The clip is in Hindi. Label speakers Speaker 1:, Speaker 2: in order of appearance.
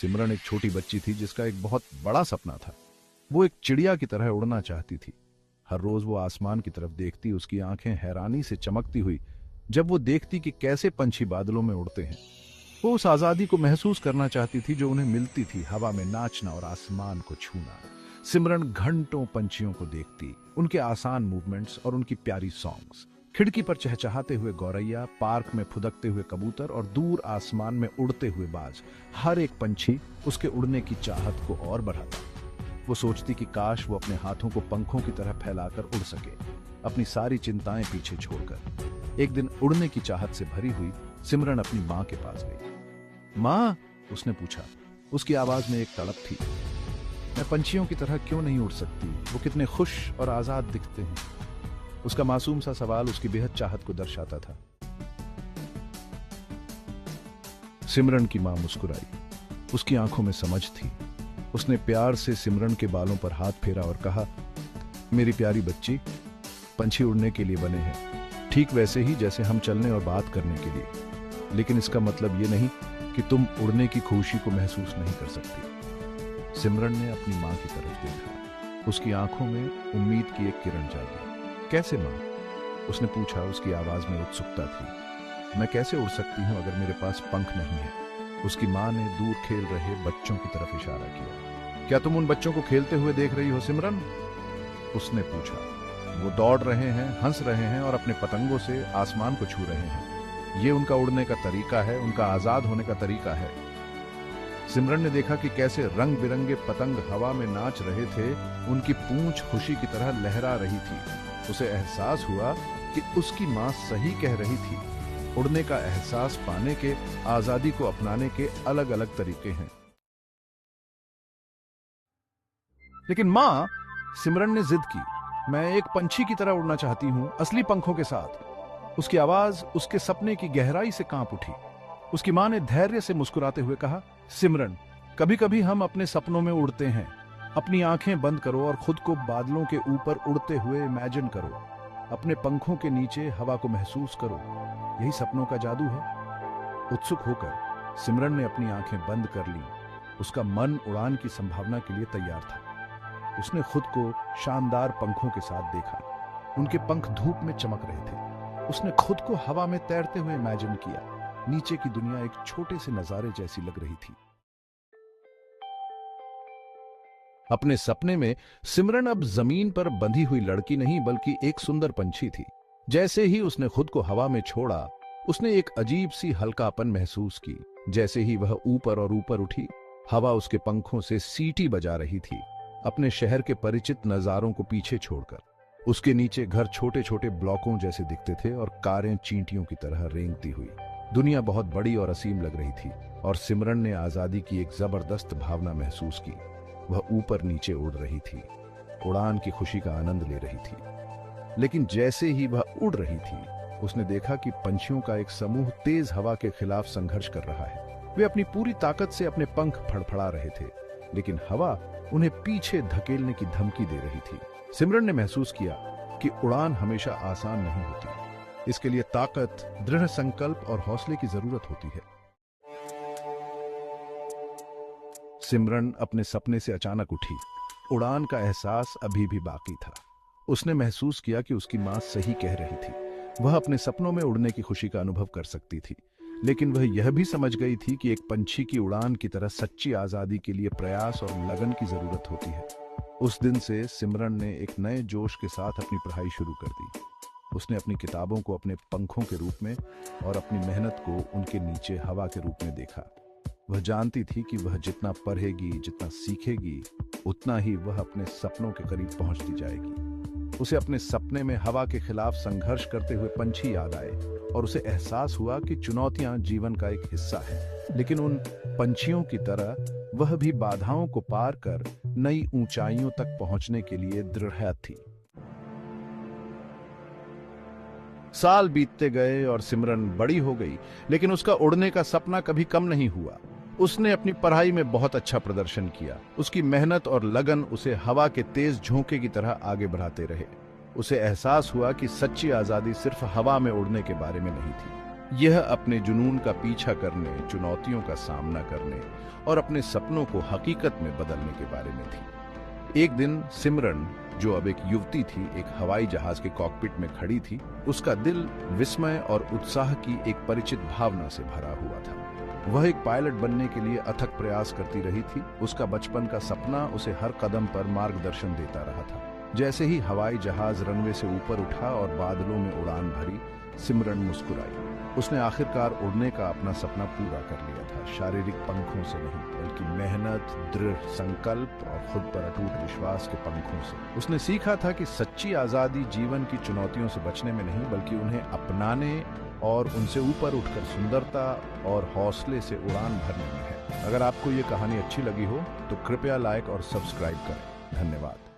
Speaker 1: सिमरन एक छोटी बच्ची थी जिसका एक बहुत बड़ा सपना था। वो एक चिड़िया की तरह उड़ना चाहती थी। हर रोज वो आसमान की तरफ देखती, उसकी आंखें हैरानी से चमकती हुई जब वो देखती कि कैसे पंछी बादलों में उड़ते हैं। वो उस आजादी को महसूस करना चाहती थी जो उन्हें मिलती थी, हवा में नाचना और आसमान को छूना। सिमरन घंटों पंछियों को देखती, उनके आसान मूवमेंट्स और उनकी प्यारी सॉन्ग्स। खिड़की पर चहचहाते हुए गौरैया, पार्क में फुदकते हुए कबूतर और दूर आसमान में उड़ते हुए बाज, हर एक पंछी उसके उड़ने की चाहत को और बढ़ाता। वो सोचती कि काश वो अपने हाथों को पंखों की तरह फैलाकर उड़ सके, अपनी सारी चिंताएं पीछे छोड़कर। एक दिन उड़ने की चाहत से भरी हुई सिमरन अपनी माँ के पास गई। माँ, उसने पूछा। उसकी आवाज में एक तड़प थी। मैं पंछियों की तरह क्यों नहीं उड़ सकती? वो कितने खुश और आजाद दिखते हैं। उसका मासूम सा सवाल उसकी बेहद चाहत को दर्शाता था। सिमरन की मां मुस्कुराई। उसकी आंखों में समझ थी। उसने प्यार से सिमरन के बालों पर हाथ फेरा और कहा, मेरी प्यारी बच्ची, पंछी उड़ने के लिए बने हैं, ठीक वैसे ही जैसे हम चलने और बात करने के लिए। लेकिन इसका मतलब ये नहीं कि तुम उड़ने की खुशी को महसूस नहीं कर सकती। सिमरन ने अपनी मां की तरफ देखा। उसकी आंखों में उम्मीद की एक किरण जागी। कैसे मां? उसने पूछा। उसकी आवाज में उत्सुकता थी। मैं कैसे उड़ सकती हूं अगर मेरे पास पंख नहीं है? उसकी मां ने दूर खेल रहे बच्चों की तरफ इशारा किया। क्या तुम उन बच्चों को खेलते हुए देख रही हो सिमरन? उसने पूछा। वो दौड़ रहे हैं, हंस रहे हैं और अपने पतंगों से आसमान को छू रहे हैं। ये उनका उड़ने का तरीका है, उनका आजाद होने का तरीका है। सिमरन ने देखा कि कैसे रंग बिरंगे पतंग हवा में नाच रहे थे, उनकी पूंछ खुशी की तरह लहरा रही थी। उसे एहसास हुआ कि उसकी मां सही कह रही थी। उड़ने का एहसास पाने के, आजादी को अपनाने के अलग अलग तरीके हैं। लेकिन मां, सिमरन ने जिद की, मैं एक पंछी की तरह उड़ना चाहती हूं, असली पंखों के साथ। उसकी आवाज उसके सपने की गहराई से कांप उठी। उसकी मां ने धैर्य से मुस्कुराते हुए कहा, सिमरन, कभी कभी हम अपने सपनों में उड़ते हैं। अपनी आंखें बंद करो और खुद को बादलों के ऊपर उड़ते हुए इमेजिन करो। अपने पंखों के नीचे हवा को महसूस करो। यही सपनों का जादू है। उत्सुक होकर सिमरन ने अपनी आंखें बंद कर ली। उसका मन उड़ान की संभावना के लिए तैयार था। उसने खुद को शानदार पंखों के साथ देखा। उनके पंख धूप में चमक रहे थे। उसने खुद को हवा में तैरते हुए इमेजिन किया। नीचे की दुनिया एक छोटे से नजारे जैसी लग रही थी। अपने सपने में सिमरन अब जमीन पर बंधी हुई लड़की नहीं बल्कि एक सुंदर पंछी थी। जैसे ही उसने खुद को हवा में छोड़ा, उसने एक अजीब सी हल्कापन महसूस की। जैसे ही वह ऊपर और ऊपर उठी, हवा उसके पंखों से सीटी बजा रही थी, अपने शहर के परिचित नजारों को पीछे छोड़कर। उसके नीचे घर छोटे छोटे ब्लॉकों जैसे दिखते थे और कारें चींटियों की तरह रेंगती हुई। दुनिया बहुत बड़ी और असीम लग रही थी और सिमरन ने आजादी की एक जबरदस्त भावना महसूस की। वह ऊपर नीचे उड़ रही थी, उड़ान की खुशी का आनंद ले रही थी। लेकिन जैसे ही वह उड़ रही थी, उसने देखा कि पंछियों का एक समूह तेज हवा के खिलाफ संघर्ष कर रहा है। वे अपनी पूरी ताकत से अपने पंख फड़फड़ा रहे थे, लेकिन हवा उन्हें पीछे धकेलने की धमकी दे रही थी। सिमरन ने महसूस किया कि उड़ान हमेशा आसान नहीं होती। इसके लिए ताकत, दृढ़ संकल्प और हौसले की जरूरत होती है। सिमरन अपने सपने से अचानक उठी। उड़ान का एहसास अभी भी बाकी था। उसने महसूस किया कि उसकी मां सही कह रही थी। वह अपने सपनों में उड़ने की खुशी का अनुभव कर सकती थी, लेकिन वह यह भी समझ गई थी कि एक पंछी की उड़ान की तरह सच्ची आजादी के लिए प्रयास और लगन की जरूरत होती है। उस दिन से सिमरन ने एक नए जोश के साथ अपनी पढ़ाई शुरू कर दी। उसने अपनी किताबों को अपने पंखों के रूप में और अपनी मेहनत को उनके नीचे हवा के रूप में देखा। वह जानती थी कि वह जितना पढ़ेगी, जितना सीखेगी, उतना ही वह अपने सपनों के करीब पहुंचती जाएगी। उसे अपने सपने में हवा के खिलाफ संघर्ष करते हुए पंछी याद आए और उसे एहसास हुआ कि चुनौतियां जीवन का एक हिस्सा है, लेकिन उन पंछियों की तरह वह भी बाधाओं को पार कर नई ऊंचाइयों तक पहुंचने के लिए दृढ़ थी। साल बीतते गए और सिमरन बड़ी हो गई, लेकिन उसका उड़ने का सपना कभी कम नहीं हुआ। उसने अपनी पढ़ाई में बहुत अच्छा प्रदर्शन किया। उसकी मेहनत और लगन उसे हवा के तेज झोंके की तरह आगे बढ़ाते रहे। उसे एहसास हुआ कि सच्ची आजादी सिर्फ हवा में उड़ने के बारे में नहीं थी, यह अपने जुनून का पीछा करने, चुनौतियों का सामना करने और अपने सपनों को हकीकत में बदलने के बारे में थी। एक दिन सिमरन, जो अब एक युवती थी, एक हवाई जहाज के कॉकपिट में खड़ी थी। उसका दिल विस्मय और उत्साह की एक परिचित भावना से भरा हुआ था। वह एक पायलट बनने के लिए अथक प्रयास करती रही थी। उसका बचपन का सपना उसे हर कदम पर मार्गदर्शन देता रहा था। जैसे ही हवाई जहाज रनवे से ऊपर उठा और बादलों में उड़ान भरी, सिमरन मुस्कुराई। उसने आखिरकार उड़ने का अपना सपना पूरा कर लिया था। शारीरिक पंखों से नहीं, बल्कि मेहनत, दृढ़ संकल्प और खुद पर अटूट विश्वास के पंखों से। उसने सीखा था कि सच्ची आजादी जीवन की चुनौतियों से बचने में नहीं, बल्कि उन्हें अपनाने और उनसे ऊपर उठकर सुंदरता और हौसले से उड़ान भरने में है। अगर आपको ये कहानी अच्छी लगी हो तो कृपया लाइक और सब्सक्राइब करें। धन्यवाद।